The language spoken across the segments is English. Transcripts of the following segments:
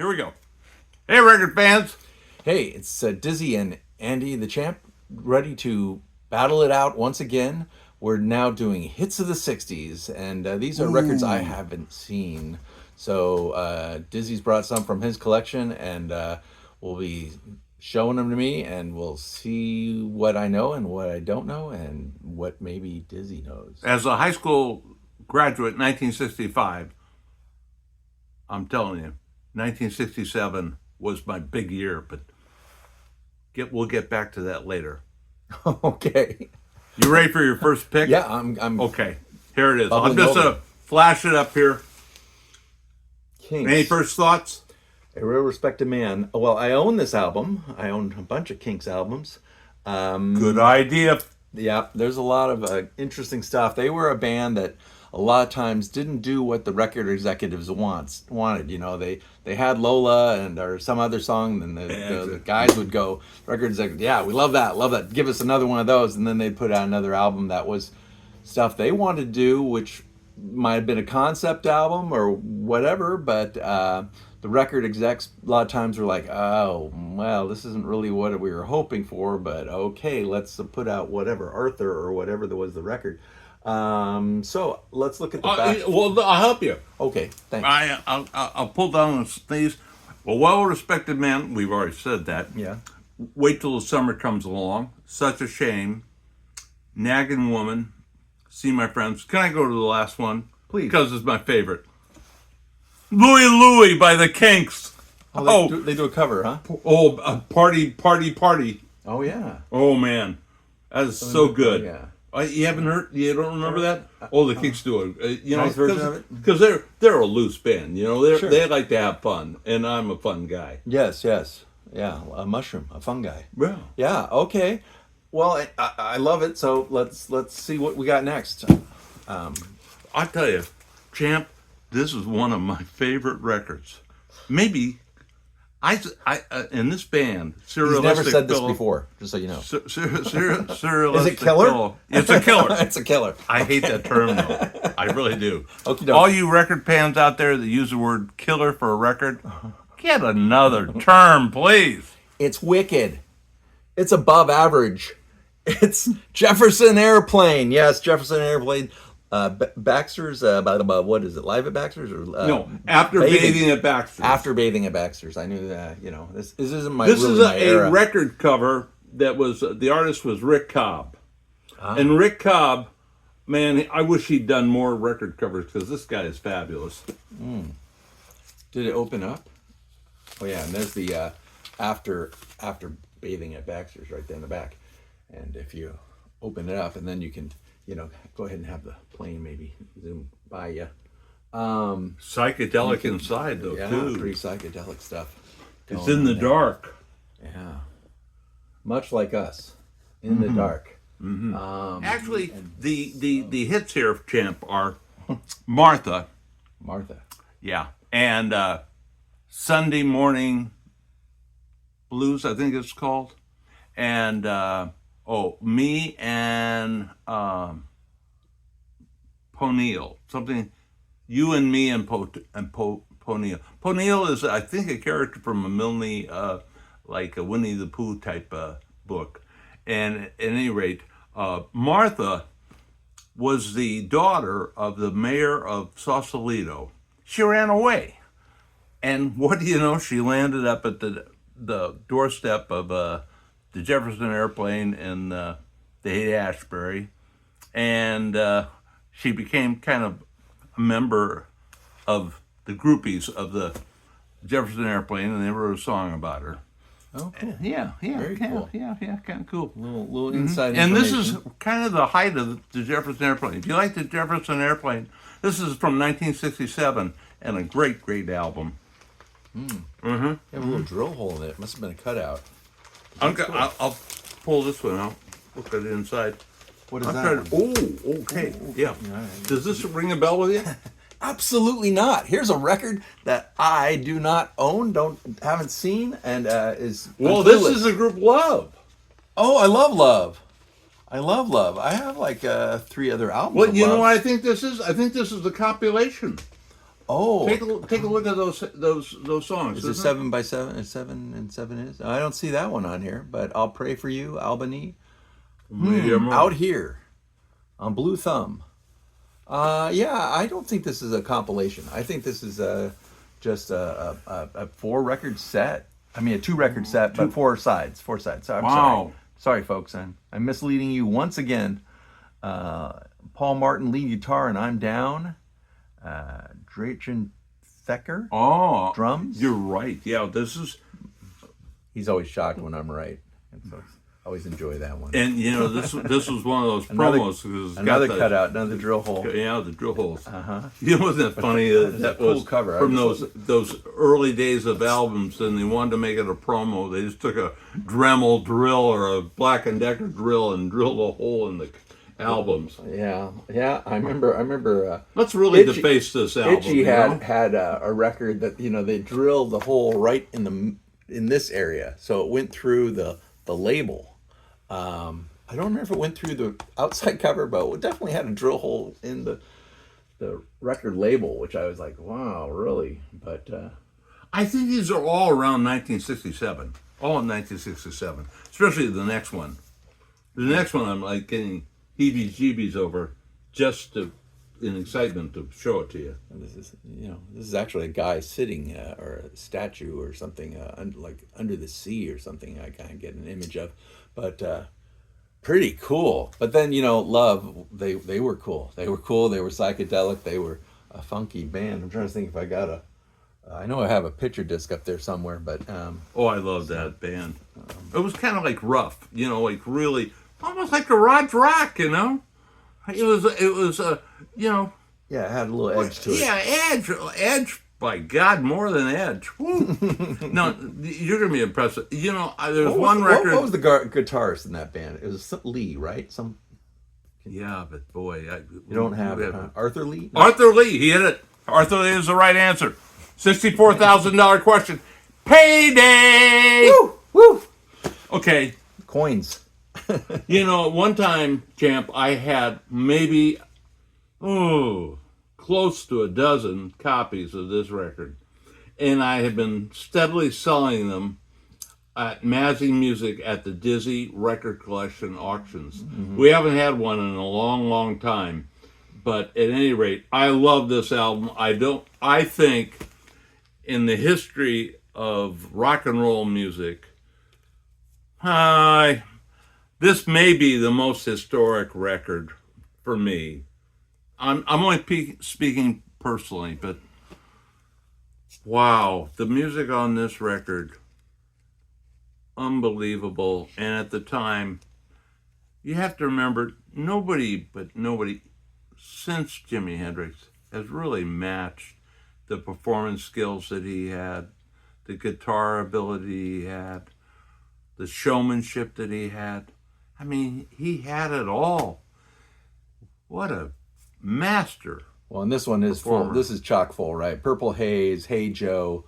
Here we go. Hey, record fans. Hey, it's Dizzy and Andy the Champ ready to battle it out once again. We're now doing hits of the 60s, and these are records I haven't seen. So Dizzy's brought some from his collection, and we'll be showing them to me, and we'll see what I know and what I don't know, and what maybe Dizzy knows. As a high school graduate, 1965, I'm telling you, 1967 was my big year, but we'll get back to that later. Okay. You ready for your first pick? Yeah, I'm Okay, here it is. bubbling I'm just over. flash it up here. Kinks. Any first thoughts? A real respected man. Well, I own this album. I own a bunch of Kinks albums. Good idea. Yeah, there's a lot of interesting stuff. They were a band that a lot of times didn't do what the record executives wanted. You know, they had Lola or some other song, and the guys would go, record executive, yeah, we love that, give us another one of those, and then they'd put out another album that was stuff they wanted to do, which might have been a concept album or whatever, but the record execs a lot of times were like, oh, well, this isn't really what we were hoping for, but okay, let's put out whatever, Arthur or whatever that was the record. So let's look at the back. Well, I'll help you. Okay, thanks. I'll pull down these. Well, well-respected man, we've already said that. Yeah. Wait till the summer comes along. Such a shame. Nagging woman. See my friends. Can I go to the last one? Please. Because it's my favorite. Louie Louie by the Kinks. They do a cover, huh? Party. Oh, yeah. Oh, man. That is so good. Yeah. You haven't heard? You don't remember that? Oh, the Kinks do it. Nice version of it? Because they're a loose band. You know, Sure. they like to have fun, and I'm a fun guy. Yes. Yeah, a mushroom, a fungi. Yeah. Yeah, okay. Well, I love it, so let's see what we got next. I tell you, Champ, this is one of my favorite records. Maybe I in this band, He's Serialistic never said this Fellow- before, just so you know. Serialistic Is it killer? Fellow- It's a killer. It's a killer. I hate that term, though. I really do. Okey-doke. All you record fans out there that use the word killer for a record, get another term, please. It's wicked. It's above average. It's Jefferson Airplane. Yes, Jefferson Airplane. Baxter's, what is it? Live at Baxter's? Or No, after bathing at Baxter's. After bathing at Baxter's. I knew that, you know. This isn't This really is my a era. record cover that was, the artist was Rick Cobb. And Rick Cobb, man, I wish he'd done more record covers because this guy is fabulous. Did it open up? Oh yeah, and there's the after bathing at Baxter's right there in the back. And if you open it up, and then you can, go ahead and have the plane maybe zoom by you. Psychedelic inside, though, Yeah, too. pretty psychedelic stuff. It's going in the on there. dark. Yeah, much like us, in the dark. Actually, the hits here, Champ, are Martha. Martha. Yeah. And Sunday Morning Blues, I think it's called. And, me and Poneal. Something, you and me and Poneal. Poneal is, I think, a character from a Milne, like a Winnie the Pooh type book. And at any rate, Martha was the daughter of the mayor of Sausalito. She ran away. And what do you know? She landed up at the doorstep of the Jefferson Airplane in the Haight-Ashbury. And she became kind of a member of the groupies of the Jefferson Airplane, and they wrote a song about her. Oh, cool. Yeah, Very cool. Yeah, kind of cool. Little inside And this information. is kind of the height of the Jefferson Airplane. If you like the Jefferson Airplane, this is from 1967 and a great, great album. You have a little drill hole in it. Must have been a cutout. I'll pull this one out. Look at the inside. What is I'm that? trying to, okay, yeah. Does this ring a bell with you? Absolutely not. Here's a record that I do not own, haven't seen, and is Well, I'm this clueless. is a group Love. Oh, I love Love. I have like 3 other albums. Well, of you know Love. what I think this is? I think this is a compilation. Oh, Take a look at those songs. is it 7x7? Is 7 and 7 is? I don't see that one on here, but I'll pray for you, Albany. Maybe I'm wrong. Out here on Blue Thumb. Yeah, I don't think this is a compilation. I think this is just a 4-record set. I mean, a 2-record set, but 4 sides. 4 sides. So I'm Wow. sorry, folks. I'm misleading you once again. Paul Martin lead guitar and I'm down. Drachin Thecker Oh, drums. You're right. Yeah, this is. He's always shocked when I'm right, and so I always enjoy that one. And you know, this was one of those Another- promos. 'Cause it's Another got the, cutout, another drill hole. Yeah, the drill holes. Uh-huh. You know, wasn't that funny? That cool was cover. from I just those early days of albums, and they wanted to make it a promo. They just took a Dremel drill or a Black & Decker drill and drilled a hole in the albums. Yeah. I remember. Let's really Itchy- deface this album. Itchy you know? had a record that they drilled the hole right in this area, so it went through the label. I don't remember if it went through the outside cover, but it definitely had a drill hole in the record label, which I was like, wow, really? But I think these are all around 1967. All in 1967, especially the next one. The next one, I'm like getting heebie-jeebies over, just in excitement to show it to you. and this is actually a guy sitting or a statue or something like under the sea or something. I kind of get an image of, but pretty cool. But then Love, they were cool. They were cool. They were psychedelic. They were a funky band. I'm trying to think if I got I know I have a picture disc up there somewhere, but Oh, I love that band. It was kind of like rough, like really, almost like garage rock, It was yeah, it had a little edge to it. Yeah, edge. By God, more than edge. Woo. No, you're gonna be impressed. There's one record. What was the guitarist in that band? It was Lee, right? Yeah, but boy, You don't have it, huh? Arthur Lee? No. Arthur Lee. He hit it. Arthur Lee is the right answer. $64,000 question. Payday. Woo! Woo! Okay. Coins. One time, Champ, I had maybe, close to a dozen copies of this record. And I had been steadily selling them at Mazzy Music at the Dizzy Record Collection auctions. Mm-hmm. We haven't had one in a long, long time. But at any rate, I love this album. I think in the history of rock and roll music, this may be the most historic record for me. I'm only speaking personally, but wow, the music on this record, unbelievable. And at the time, you have to remember, nobody since Jimi Hendrix has really matched the performance skills that he had, the guitar ability he had, the showmanship that he had. I mean, he had it all. What a master. Well, and this one is full. This is chock full, right? Purple Haze, Hey Joe,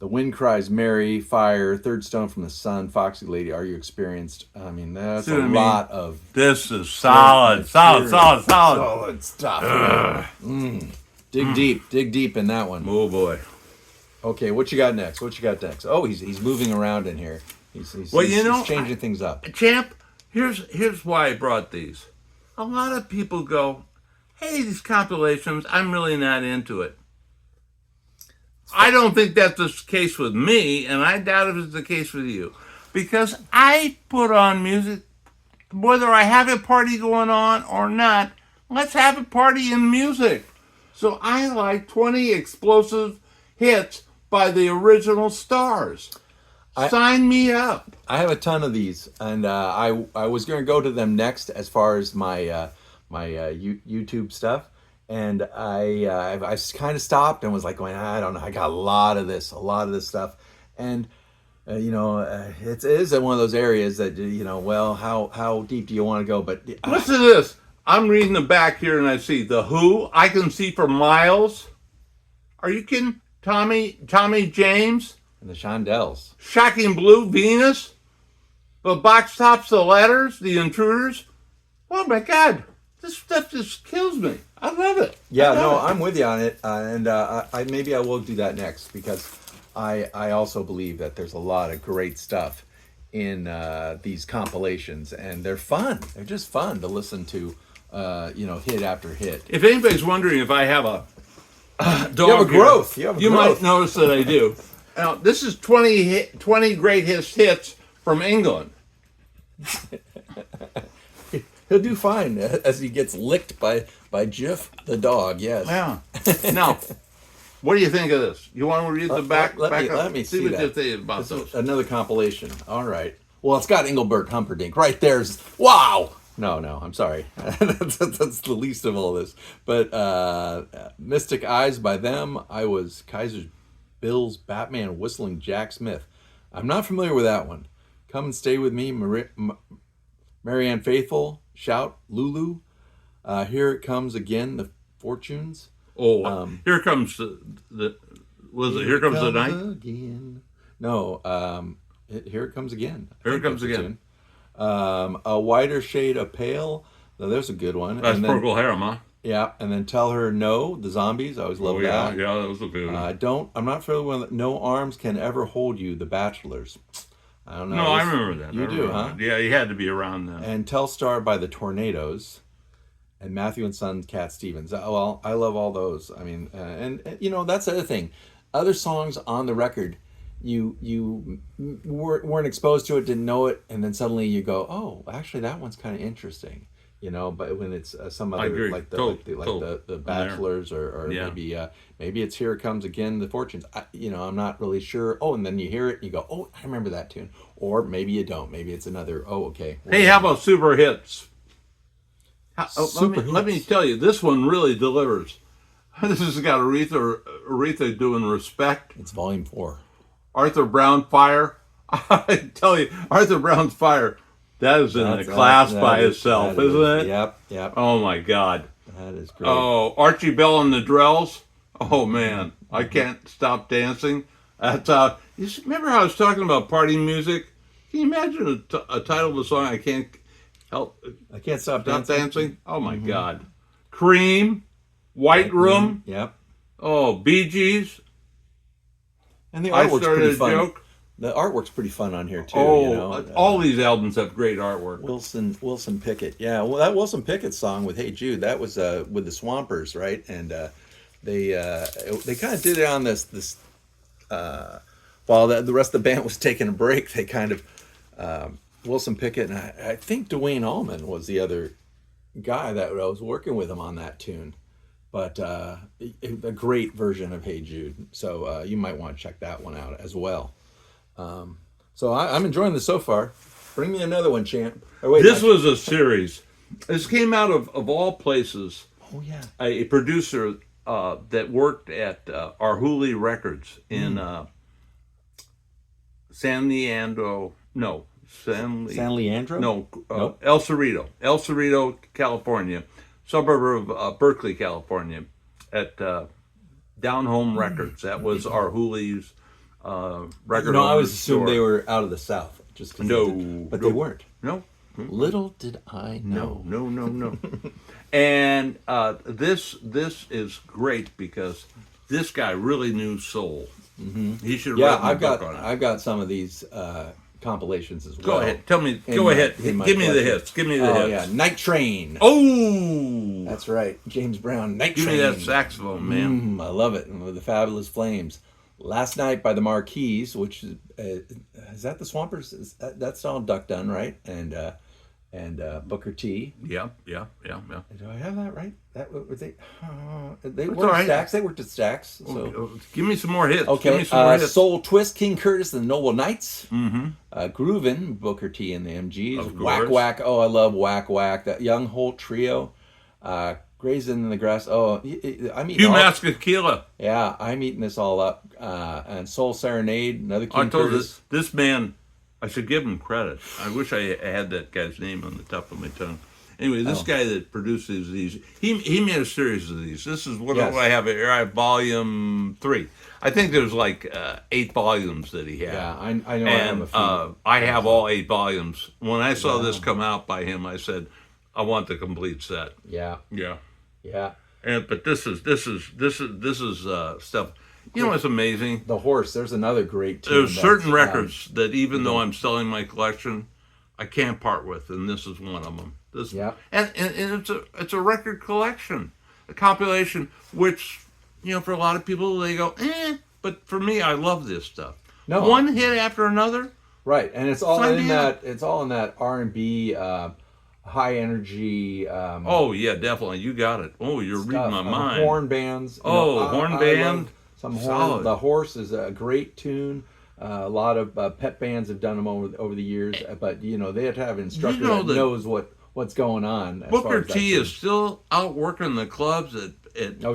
The Wind Cries Mary, Fire, Third Stone from the Sun, Foxy Lady, Are You Experienced? I mean, that's lot of... This is solid stuff. Dig deep in that one. Oh, boy. Okay, what you got next? Oh, he's moving around in here. He's changing things up. Champ, here's why I brought these. A lot of people go, hey, these compilations, I'm really not into it. I don't think that's the case with me, and I doubt if it's the case with you. Because I put on music, whether I have a party going on or not, let's have a party in music. So I like 20 explosive hits by the original stars. Sign me up. I have a ton of these, and I was going to go to them next as far as my YouTube stuff. And I kind of stopped and was like going, I don't know, I got a lot of this stuff. And, it is one of those areas that, well, how deep do you want to go? But listen to this. I'm reading the back here and I see The Who, I Can See for Miles. Are you kidding? Tommy James. And the Shondells. Shocking Blue, Venus. The Box Tops, The Letters, The Intruders. Oh my God. This stuff just kills me. I love it. Yeah, I love no, it. I'm with you on it, and I maybe I will do that next because I also believe that there's a lot of great stuff in these compilations, and they're fun. They're just fun to listen to, hit after hit. If anybody's wondering if I have a dog, You have a growth. You have a you growth. might notice that I do. Now, this is 20 greatest hits from England. He'll do fine as he gets licked by Jiff the dog. Yes. Yeah. Now, what do you think of this? You want to read the back? Let me see what that. you think about This is those. another compilation. All right. Well, it's got Engelbert Humperdinck right there's. Wow. No, I'm sorry. that's the least of all this. But Mystic Eyes by them. I was Kaiser Bill's Batman whistling Jack Smith. I'm not familiar with that one. Come and Stay With Me, Marianne Faithfull, Shout, Lulu. Here It Comes Again, The Fortunes. Oh, here comes the Here Comes the Night? Again. No, Here It Comes Again. Here It Comes Again. A Wider Shade of Pale. Now, there's a good one. That's And then- Procol Harum, huh? Yeah, and then Tell Her No, The Zombies. I always love that. Yeah, that was a good one. I'm not familiar with No Arms Can Ever Hold You, The Bachelors. I don't know. No, I remember that. You I do, remember huh? that. Yeah, you had to be around then. And Telstar by the Tornadoes, and Matthew and Son, Cat Stevens. Well, I love all those. I mean, that's the other thing. Other songs on the record, you weren't exposed to it, didn't know it, and then suddenly you go, oh, actually that one's kind of interesting. But when it's some other agree. like the Totally. the Bachelors or Yeah. maybe it's Here It Comes Again, The Fortunes. I'm not really sure. Oh, and then you hear it and you go, oh, I remember that tune. Or maybe you don't. Maybe it's another. Oh, okay. Hey, how about Super Hits? Super Let me Hits. tell you, this one really delivers. This has got Aretha doing Respect. It's Volume 4. Arthur Brown Fire. I tell you, Arthur Brown's Fire, that is in a class by itself, isn't it? Yep. Oh my God. That is great. Oh, Archie Bell and the Drells. Oh man, I can't stop dancing. That's remember how I was talking about party music? Can you imagine a title of a song? I can't Stop dancing. Oh my God. Cream, White Room. Yep. Oh, Bee Gees. And the I artwork's started pretty a fun. joke. The artwork's pretty fun on here too. Oh, all these albums have great artwork. Wilson Pickett. Yeah, well, that Wilson Pickett song with Hey Jude, that was with the Swampers, right? And they kind of did it on this while the rest of the band was taking a break. They kind of Wilson Pickett and I think Dwayne Allman was the other guy that I was working with him on that tune. But a great version of Hey Jude. So you might want to check that one out as well. So I'm enjoying this so far. Bring me another one, champ. Oh, wait, This was a series. This came out of all places. Oh yeah. A producer that worked at Arhoolie Records in San Leandro. No, San Leandro? No, Nope. El Cerrito, California, suburb of Berkeley, California, at Down Home Records. That was Arhoolie's record. No, I always owner's assumed store. they were out of the South. Just 'cause No, but no. they weren't. No. Little did I know. No. And this is great because this guy really knew soul. Mm-hmm. He should Yeah, write a book on it. I've got some of these compilations as well. Go ahead. Tell me. in Go my- ahead. in my Give me the collection. hits. Give me the Oh hits. yeah, Night Train. Oh, That's right, James Brown. Night give Train. me that saxophone, man. I love it. And with the Fabulous Flames. Last Night by the Marquis, which is that the Swampers? That's all Duck Dunn, right? And Booker T. Yeah. Do I have that right? That were they? They It's worked all right. Stax. They worked at Stax. So. Give me some more hits. Give Okay, me some more hits. Soul Twist, King Curtis and the Noble Knights. Groovin', Booker T and the MGs. Of Whack course. Whack, oh I love Whack Whack. That Young Holt Trio. Grazing in the Grass. Oh, I'm eating Hugh all, Masekela. yeah, I'm eating this all up. And Soul Serenade, another King I told Curtis. this man, I should give him credit. I wish I had that guy's name on the top of my tongue. Anyway, this guy that produces these, he made a series of these. This is what Yes. do I have here? I have volume 3. I think there's like 8 volumes that he had. Yeah, I know I have a And few. I have all 8 volumes. When I saw this come out by him, I said, I want the complete set. Yeah. Yeah. Yeah. But this is stuff. You know what's amazing? The Horse. There's another great tune. There's certain records that even though I'm selling my collection, I can't part with, and this is one of them. This, Yeah. And it's a record collection, a compilation, which, you know, for a lot of people they go, but for me, I love this stuff. No. One hit after another. Right, and it's all Sign in me that. up. It's all in that R&B, high energy. Oh yeah, definitely. You got it. Oh, you're reading my mind. Horn bands. Horn band. Love some horn. Solid. The Horse is a great tune. A lot of pep bands have done them over the years, but you know they have to have an instructor that knows what's going on. As far Booker as that T tune. is still out working the clubs at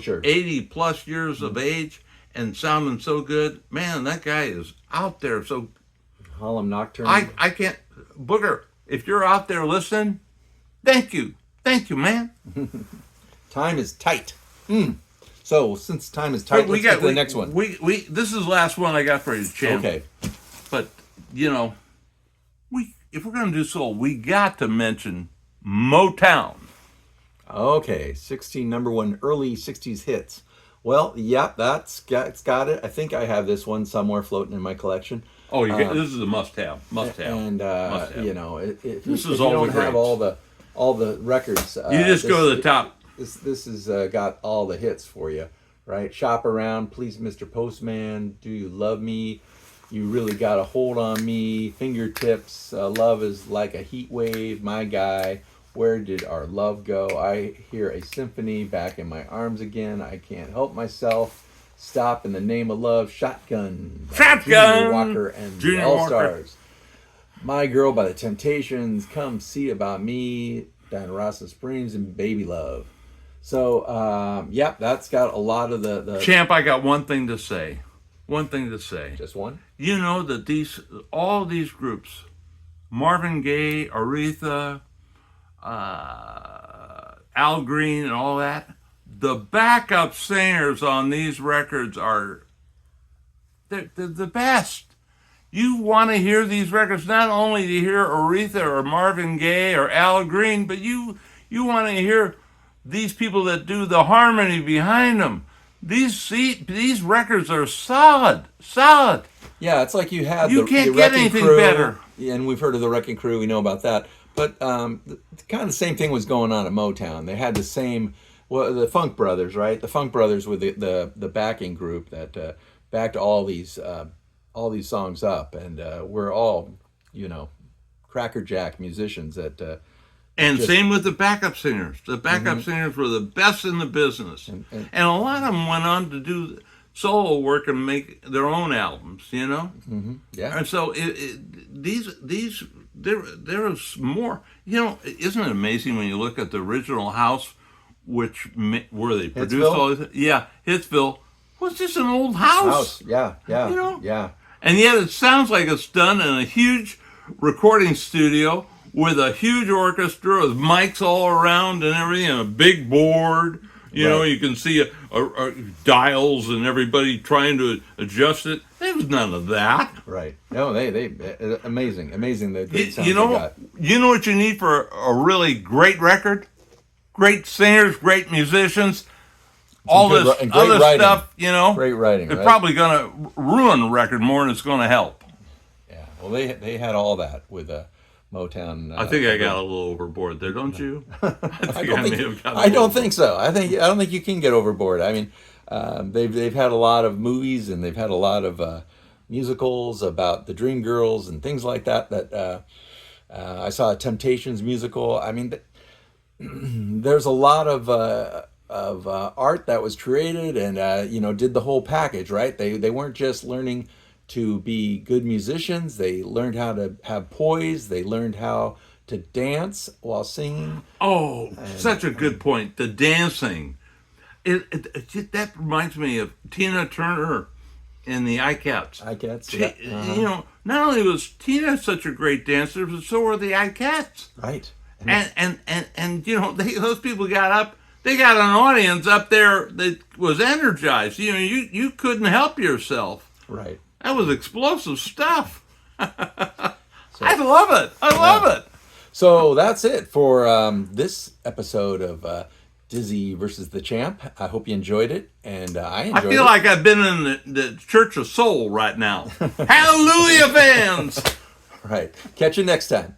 sure 80 plus years of age and sounding so good. Man, that guy is out there. So Harlem Nocturne. I can't, Booker, if you're out there listening, thank you, man. Time is tight. So since time is tight, let's get to the next one. This is the last one I got for you, Champ. Okay. But you know, if we're gonna do soul, we got to mention Mtown. Okay, 16 number one early 60s hits. Well, yeah, it's got it. I think I have this one somewhere floating in my collection. Oh, this is a must-have. And Must-have. you know, if This you is all don't the have greats. all the records, You just go to the top. This has got all the hits for you, right? Shop Around, Please Mr. Postman, Do You Love Me? You Really Got a Hold on Me, Fingertips, Love is Like a Heat Wave, My Guy, Where Did Our Love Go? I Hear a Symphony, Back in My Arms Again, I Can't Help Myself, Stop in the Name of Love, Shotgun, Junior Walker and the All-Stars, My Girl by the Temptations, Come See About Me, Diana Ross and Springs, and Baby Love. So, that's got a lot of the... Champ, I got one thing to say. Just one? You know that all these groups, Marvin Gaye, Aretha, Al Green, and all that, the backup singers on these records are they're the best. You want to hear these records not only to hear Aretha or Marvin Gaye or Al Green, but you want to hear these people that do the harmony behind them. These records are solid. Yeah, it's like you had You can't get Wrecking anything Crew, better. and we've heard of the Wrecking Crew. We know about that, but kind of the same thing was going on at Motown. They had the same, the Funk Brothers, right? The Funk Brothers were the backing group that backed all these songs up, and we're all crackerjack musicians that. And same with the backup singers. The backup singers were the best in the business. And a lot of them went on to do solo work and make their own albums, you know? Mm-hmm. Yeah. And so there is more. You know, isn't it amazing when you look at the original house, where they produced Hitsville? all this? Yeah, Hitsville was just an old house. Yeah. You know? Yeah. And yet it sounds like it's done in a huge recording studio with a huge orchestra with mics all around and everything, and a big board. You know, you can see dials and everybody trying to adjust it. There was none of that. Right. No, they amazing the great sounds You know, they got. you know what you need for a really great record? Great singers, great musicians, all good this and great other writing. stuff. You know, Great writing. It's right? probably going to ruin the record more than it's going to help. Yeah. Well, they had all that with Motown. I think I got a little overboard there, don't you? I don't think so. I don't think you can get overboard. I mean, they've had a lot of movies and they've had a lot of musicals about the Dream Girls and things like that. That I saw a Temptations musical. I mean, there's a lot of art that was created and did the whole package. Right? They weren't just learning to be good musicians. They learned how to have poise. They learned how to dance while singing. Oh, such a good point. The dancing. That reminds me of Tina Turner in the iCats. iCats, yeah. You know, not only was Tina such a great dancer, but so were the iCats. Right. And you know, those people got up. They got an audience up there that was energized. You know, you couldn't help yourself. Right. That was explosive stuff. I love it. I love it. So that's it for this episode of Dizzy versus the Champ. I hope you enjoyed it, and I I enjoyed feel it. like I've been in the Church of Soul right now. Hallelujah, fans! All right. Catch you next time.